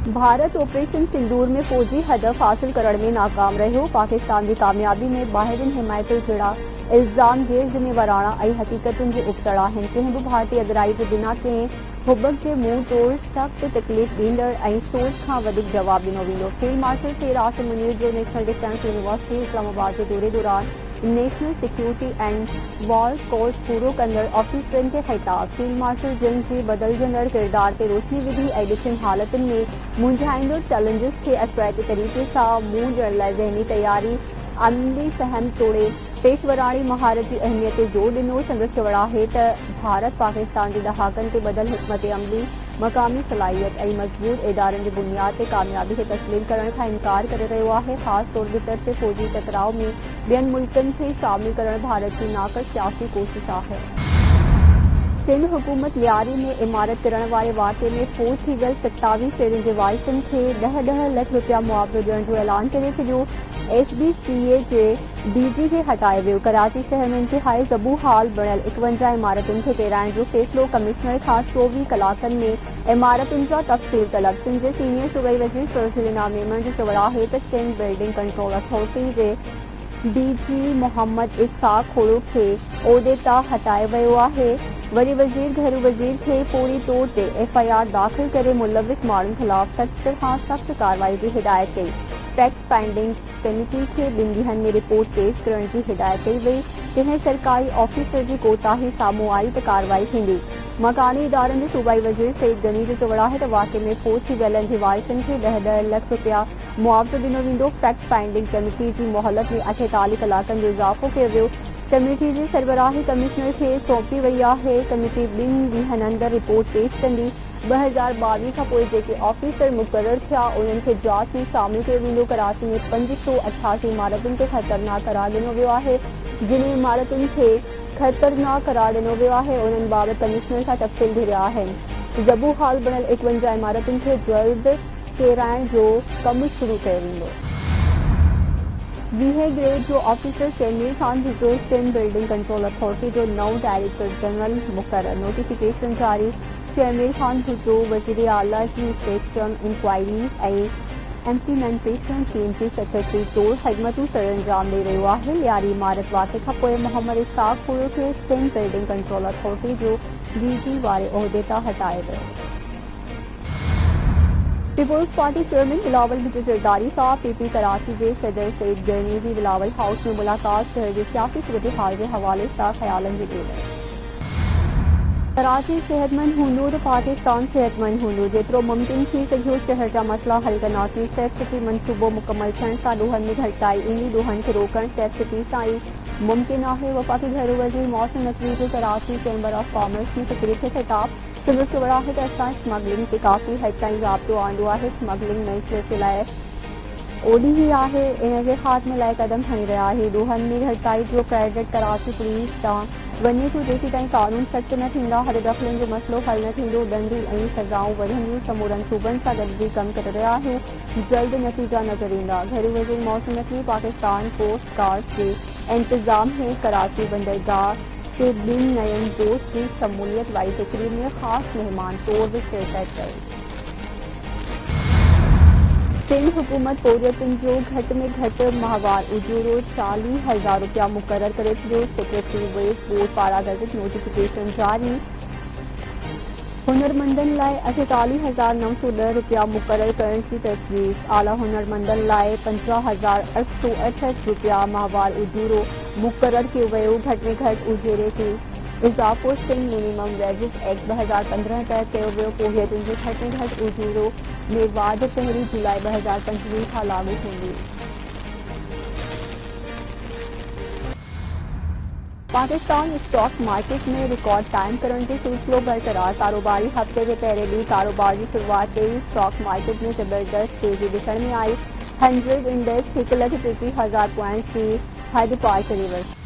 Bharat operation सिंदूर में फौजी हदफ हासिल करण में नाकाम रहियो। पाकिस्तान की कामयाबी में ॿाहिरिन हिमायत जहिड़ा इल्ज़ाम गैर ज़िम्मेवाराना ऐं हक़ीक़तुनि जे उबतड़ आहिनि। कंहिं बि भारतीय अगराई जे बिना कंहिं हुबक जे मुंहुं तोड़ सख़्त तकलीफ़ ॾींदड़ ऐं सोच खां वधीक जवाब ॾिनो वेंदो। फील्ड मार्शल शेर आसिम मुनीर जो नेशनल डिफेंस यूनिवर्सिटी इस्लामाबाद जे दौरे दौरान national security and war course पूरो कंदड़ ऑफिसरनि खे ख़िताब। फील्ड मार्शल जंग जे बदिलजंदड़ किरदार ते रोशनी विधी ऐं ॾुखियुनि हालतुनि में मुंझाईंदड़ चैलेंजिस खे अशवाइती तरीक़े सां मुंहुं ॾियण लाइ ज़हनी तयारी अमली फ़हम तोड़े पेशवराणी महारत जी अहमियत ते ज़ोर ॾिनो। संदसि चवण आहे त भारत पाकिस्तान जे ॾहाकनि ते ॿधल हिकमत अमली मक़ामी सलाहियत ऐं मज़बूत इदारनि जी बुनियाद ते कामयाबी खे तस्लीम करण खां इनकार करे रहियो आहे। ख़ासि तौर ते तरफ़ फ़ौजी टकराव में ॿियनि मुल्कनि खे शामिल करण भारत जी नाक़द सियासी कोशिश आहे। सिंध हुकूमत लियारी में इमारत किरण वारे वाक़े में फौज थी वियल 27 शहरनि जे वारिसनि खे 10-10 लख रुपया मुआवज़ो ॾियण जो ऐलान करे छॾियो। SBCA जे DG खे हटाए वियो। कराची शहर में इंतिहाई ज़बू हाल बणियल 51 इमारतुनि खे किराइण जो फ़ैसिलो। कमिश्नर खां 24 कलाकनि में इमारतुनि जा तफ़सील तलब। सिंध जे सीनियर सूबाई वज़ीर फज़ल इनाम मेमन जो चवण आहे त सिंध बिल्डिंग कंट्रोल अथॉरिटी जे DG मोहम्मद इस्हाक़ खोड़ो खे उहिदे तां हटाए वियो आहे। वरी वज़ीर घरू वज़ीर खे पूरी तौर ते FIR दाख़िल करे मुलविस माण्हुनि ख़िलाफ़ सख़्त खां सख़्त कार्रवाई जी हिदायत कई। फैक्ट फाइंडिंग कमेटी खे 2 ॾींहनि में रिपोर्ट पेश करण जी हिदायत कई वई। कंहिं सरकारी ऑफिसर जी कोताही साम्हूं आई त कार्रवाई थींदी। मकानी इदारनि जे सूबाई वज़ीर सईद गनी जो चवण आहे त वाक़े में फौज थी वियलनि जे वारिसनि खे 10-10 लख रुपया मुआवज़ो ॾिनो वेंदो। फैक्ट फाइंडिंग कमेटी जी मोहलत में 48 कलाकनि जो इज़ाफ़ो कयो वियो। कमेटी जी सरबराही कमिश्नर खे सौंपी वई आहे। कमेटी 2 ॾींहनि अंदरि रिपोर्ट पेश कंदी। 2022 खां पोइ जेके ऑफिसर मुक़रर थिया उन्हनि खे जांच में शामिल कयो वेंदो। कराची में 588 इमारतुनि खे ख़तरनाक करार ॾिनो वियो आहे। जिन इमारतुनि खे ख़तरनाक करार ॾिनो वियो आहे उन्हनि बाबति कमिश्नर सां तफ़सील घिरिया आहिनि। ज़बू हाल बणियल 51 इमारतुनि खे जल्द किराइण जो कमु शुरू कयो वेंदो। 20 ग्रेड जो officer Shamir Khan Bhutto Sindh building control authority जो नओं डायरेक्टर जनरल मुक़रर। नोटिफिकेशन जारी। शमीर खान भुट्टो वज़ीर आला जी इंस्पेक्शन इंक्वायरी ऐं इम्प्लीमेंटेशन टीम जी सेक्रेटरी तौर ख़िदमतूं सरअंजाम ॾेई रहियो आहे। लियारी इमारत वाक़े खां पोइ मोहम्मद इस्हाक़ खोड़ो खे सिंध बिल्डिंग कंट्रोल अथॉरिटी जो DG वारे उहिदे तां हटाए वियो। पीपुल्स पार्टी चेयरमैन बिलावल भुट्टो ज़रदारी सां PP कराची जे सदर सईद गरनी जी बिलावल हाउस में मुलाक़ात शहर जे सियासी सूरत हाल जे हवाले सां ख़्यालनि जी ॾेई। कराची सेहतमंद हूंदो त पाकिस्तान सेहतमंद हूंदो। जेतिरो मुमकिन थी सघियो शहर जा मसइला हल कंदासीं। सेफ सिटी मंसूबो मुकमल थियण सां ॾोहनि में घटिताई ईंदी। ॾोहनि खे रोकण सेफ सिटी सां ई मुमकिन आहे। वफ़ाक़ी घरू वज़ीर मौसम नक़वी जो कराची चैम्बर ऑफ कॉमर्स में तक़रीर खे ख़िताब। संदसि चवण आहे त असां स्मगलिंग ते काफ़ी हद ताईं ज़ाब्तो आंदो आहे। स्मगलिंग नई सिलसिले लाइ ओड़ी ही आहे। इन जे ख़ात्मे लाइ क़दम खणी रहिया आहियूं। ॾोहनि में घटिताई जो क्रेडिट कराची पुलिस तां वञे थो। जेसीं ताईं कानून सख़्त न थींदा हद दख़लनि जो मसइलो हल न थींदो। ॾंड ऐं सज़ाऊं वधंदियूं। समूरनि सूबनि सां गॾिजी कमु करे रहिया आहियूं। जल्द नतीजा नज़र ईंदा। घरू वज़ीर मौसम नक़वी पाकिस्तान कोस्ट गार्ड जे इंतज़ाम में कराची बंदरगाह के 2 नयनि बोट की शमूलियत वारी तकरीब में ख़ासि मेहमान तौर शिरकत कई। सिंध हुकूमत पौरियतुनि जो घटि में घटि माहवार उजूरो 40,000 रुपया मुक़रर करे छॾियो। सेक्रेटरी वेस्ट बोर्ड पारां गज़ट नोटिफिकेशन जारी। हुनरमंदनि लाइ 48,910 रुपया मुक़रर करण की तजवीज़। आला हुनरमंदनि लाइ 50,868 रुपया माहवार उजूरो मुक़रर कयो वियो। घटि में घटि उजूरे खे इज़ाफ़ो सिंध मिनिमम वेजिस एक्ट 2015 तहत कयो वियो। पौरियतुनि जो घटि में घटि उजूरो में वाध 1 जुलाई 2025 खां लागू थींदी। पाकिस्तान स्टॉक मार्केट में रिकॉर्ड कायम करण जो सिलसिलो बरक़रार। कारोबारी हफ़्ते जे पहिरें ॾींहुं कारोबार जी शुरूआति ते स्टॉक मार्केट में ज़बरदस्त तेज़ी ॾिसण में आई। 100 इंडेक्स 1,33,000 पॉइंट्स की हद पार करे वरिती।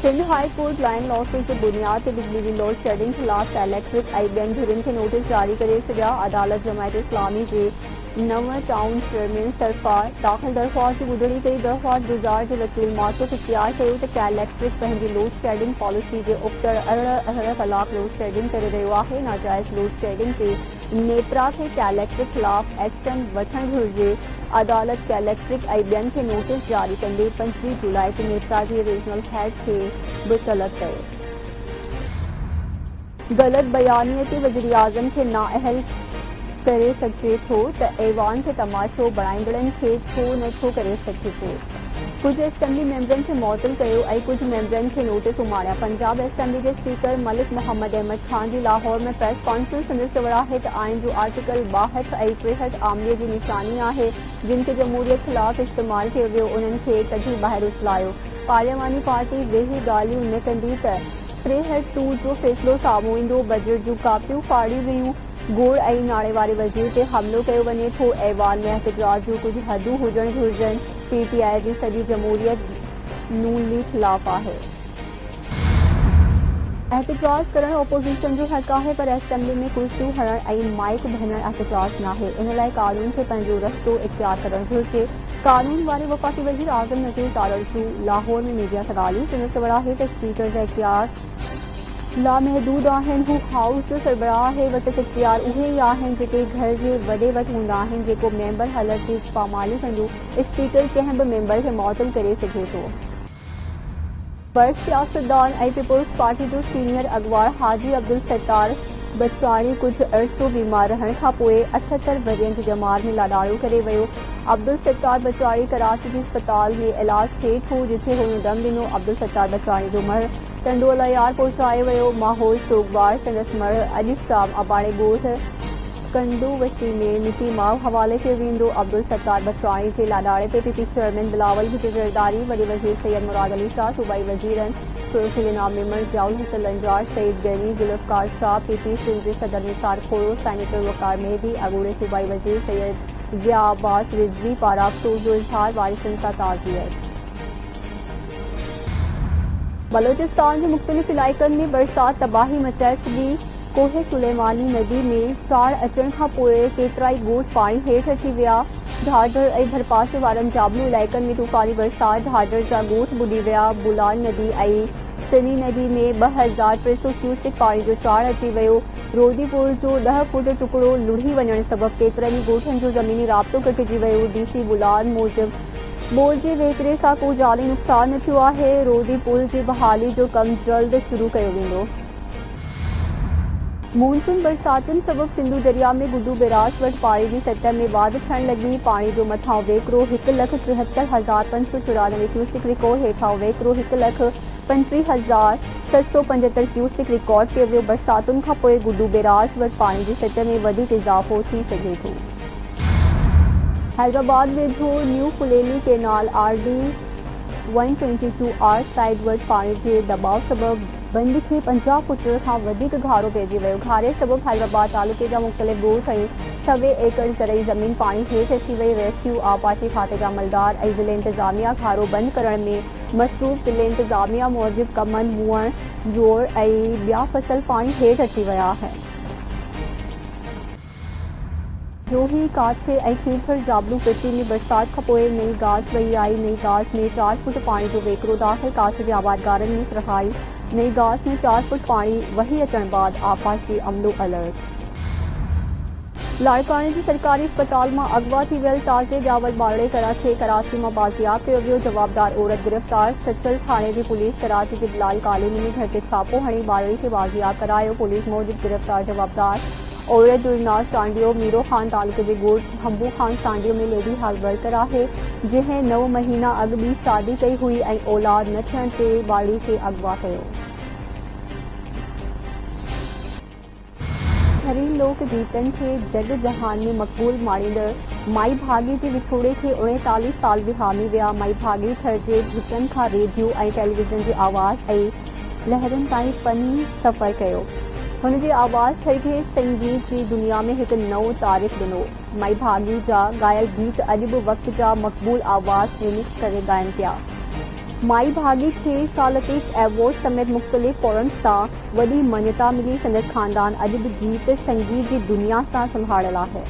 Sindh high court line losses जे बुनियाद ते बिजली जी लोड शेडिंग ख़िलाफ़ इलेक्ट्रिक ऐं ॿियनि धुरियुनि खे नोटिस जारी करे छॾिया। अदालत जमायत इस्लामी जे नव टाउन चेयरमैन सरफराज दाख़िल दरख़्वास्त की ॿुधणी कई। दरख़्वास्त गुज़ार जे वकील मासूक इख़्तियार कयो त कैलेक्ट्रिक पंहिंजी लोड शेडिंग पॉलिसी जे उबतड़ अरिड़हं कलाक लोड शेडिंग करे रहियो आहे। नाजाइज़ लोड शेडिंग ते नेपरा खे कैलेक्ट्रिक ख़िलाफ़ एक्शन वठणु घुरिजे। अदालत कैलेक्ट्रिक ऐं ॿियनि खे नोटिस जारी कंदे 25 जुलाई ते नेपरा जे रीजनल हेड खे बि तलब कयो। ग़लत बयानीअ ते वज़ीर आज़म खे नाअहल करे सघिजे थो त ऐवान खे तमाशो बणाईंदड़नि खे छो नथो करे सघिजे थो। कुझु असेंबली मेंबरनि खे मुअतल कयो ऐं कुझु मेंबरनि खे नोटिस उमारिया। पंजाब असेंबली जे स्पीकर मलिक मोहम्मद अहमद खान जी लाहौर में प्रेस कॉन्फ्रेंस संदसि चवण आहे त आइन जो आर्टिकल 62 ऐं 63 आमलीअ जी निशानी आहे जिन खे जमहूरियत ख़िलाफ़ इस्तेमाल कयो वियो उन्हनि खे कढी ॿाहिरि उछलायो। पार्लियामानी पार्टी वेही ॻाल्हियूं न कंदी त 63(2) जो फ़ैसिलो साम्हूं ईंदो। बजट जूं कापियूं फाड़ी वियूं। गुड़ ऐं नाणे वारे वज़ीर ते हमिलो कयो वञे थो। ऐवान में एहतजाज जूं कुझु हदूं हुजणु घुरिजनि। PTI जी सॼी जमहूरियत नून लीग ख़िलाफ़ आहे। एहतजाज करणु ओपोज़िशन जो हक़ आहे पर असेंबली में कुर्सियूं हणणु ऐं माइक भञणु एहतजाज नाहे। इन लाइ कानून खे पंहिंजो रस्तो इख़्तियार करणु घुरिजे। कानून वारे वफ़ाक़ी वज़ीर आज़म नज़ीर तारड़सू लाहौर में मीडिया सां ॻाल्हियूं संदसि चवण आहे त स्पीकर जा इख़्तियार लामहदूद आहिनि। हू हाउस जो सरबराह वटि इख़्तियार उहे ई आहिनि जेके घर जे वॾे वटि हूंदा आहिनि। जेको मेंबर हालत जी पामाली कंदो स्पीकर कंहिं बि मेंबर खे मुअतल करे सघे थो। बर्ड सियासतदान ऐं पीपुल्स पार्टी जो सीनियर अॻुवाण हाजी अब्दुल सत्तार बचवाणी कुझु अरिसो बीमार रहण खां पोइ 78 वरियनि जी जमात में लाॾाणो करे वियो। अब्दुल सत्तार बचवाणी कराची जे अस्पताल में इलाज हेठि हो जिथे हुन दम ॾिनो। अब्दुल सत्तार बचवाणी जो मर टंडोला यार पहुचायो वियो। माहौल सोगवार संदसि मर अॼु शाम अबाणे ॻोठ कंडोवसी में मिटी माव हवाले कयो वेंदो। अब्दुल सत्तार बचवाणी जे लाॾाणे ते PPC चेयरमैन बिलावल भुट्टो जरदारी, वॾे वज़ीर सैयद मुराद अली शाह, सूबाई वज़ीरनि सुरखी इनाम मेंबर जियाउल हसन लंजार, सईद गनी, जुल्फ़कार शाह, PP सिंध जे सदर निसार खोड़ो, सेनेटर वक़ार मेहदी, अॻूणे सूबाई वज़ीर सैयद ज़िया अब्बास रिज़वी पारां अफ़सोस जो इज़हार, वारिसनि सां ताज़ियत। बलोचिस्तान जे मुख़्तलिफ़ इलाइक़नि में बरसात तबाही मचाए छॾी। कोहे सुलेमानी नदी में साड़ अचण खां पोइ केतिराई ॻोठ पाणी हेठि अची विया। ढाढर ऐं भरपासे वारनि जाबलू इलाइक़नि में तूफ़ानी बरसात ढाढर जा ॻोठ ॿुॾी विया। बुलान नदी ऐं सनी नदी में 2300 क्यूसेक पाणी जो साड़ अची वियो। रोदी पुल जो 10 फुट टुकड़ो लुढ़ी वञण सबबि केतिरनि ॻोठनि जो ज़मीनी राब्तो कटिजी वियो। DC बुलान मूजिबि बोर्ड जे वहिकिरे सां को जानी नुक़सान न थियो आहे। रोदी पुल जी बहाली जो कमु जल्द शुरू कयो वेंदो। मानसून बरसातुनि सबबि सिंधु दरिया में गुड्डू बैराज वटि पाणी जी सतह में वाधि थियण लॻी। पाणी जो मथां वेकिरो 1,73,594 क्यूसेक रिकॉर्ड, हेठां वेकिरो 1,35,775 क्यूसेक रिकॉर्ड कयो वियो। बरसातुनि खां पोइ गुड्डू बैराज वटि पाणी जी सतह में वधीक इज़ाफ़ो थी सघे थो। हैदराबाद वेझो new Phuleli canal RD 122R side वटि पाणी जे दबाव सबबि बंद खे 50 फुट खां वधीक घारो पइजी वियो। घारे सबबि हैदराबाद तालुके जा मुख़्तलिफ़ ॻोठ ऐं 6 एकड़ ज़रई ज़मीन पाणी हेठि अची वई। रेस्क्यू आबपाशी खाते जा अमलदार ऐं ज़िले इंतिज़ामिया घारो बंदि करण में मसरूफ़। ज़िले इंतिज़ामिया मूजिबि कमनि मुअण, जोड़ ऐं ॿिया फसल पाणी हेठि अची विया आहिनि। जोही, काथे ऐं खीरथड़ जाबलू पट्टी में बरसात खां पोइ नई गाज वई आई। नई गाज में 4 फुट पाणी जो वेकिरो दाख़िल। काथे जे आबादगारनि में सराहाई। नई गाज में 4 फुट पाणी वही अचण बाद आबपाशी अमलो अलर्ट। लाड़काने जे सरकारी अस्पताल मां अगवा थी वियल ताज़े ॼावल ॿारड़े खे कराची मां बाज़ियाब कयो वियो। जवाबदार औरत गिरफ़्तार। सचल थाणे जी पुलिस कराची जे बिलाल कॉलोनी में घर ते छापो हणी ॿारड़ी खे बाज़ियाब करायो। पुलिस मूजिबि गिरफ़्तार जवाबदार औरत गुरनाज सांडियो मीरो खान तालुके जे ॻोठ हंबू खान सांडियो में लेडी हेल्थ वर्कर आहे जंहिं 9 महीना अॻु ॿी शादी कई हुई ऐं औलाद न थियण ते ॿारड़ी खे अगवा कयो। हरी लोक गीतनि खे जग जहान में मक़बूल माणींदड़ माई भागी जे विछोड़े खे 39 साल विहामी विया। माई भागी थर जे भितनि खां रेडियो ऐं टेलीविज़न जी आवाज़ ऐं लहरनि ताईं फ़नी सफ़र कयो। हुन जी आवाज़ थर खे संगीत जी दुनिया में हिकु नओं तारीख़ ॾिनो। माई भागी जा ॻायल गीत अॼु बि वक़्त जा मक़बूल आवाज़ रिमिक्स करे ॻाइनि पिया। माई भागी खे सालतीफ़ एवॉर्ड समेत मुख़्तलिफ़ फॉरम्स सां वॾी मञता मिली। संदसि ख़ानदान अॼु बि गीत संगीत जी दुनिया सां संभालियल आहे।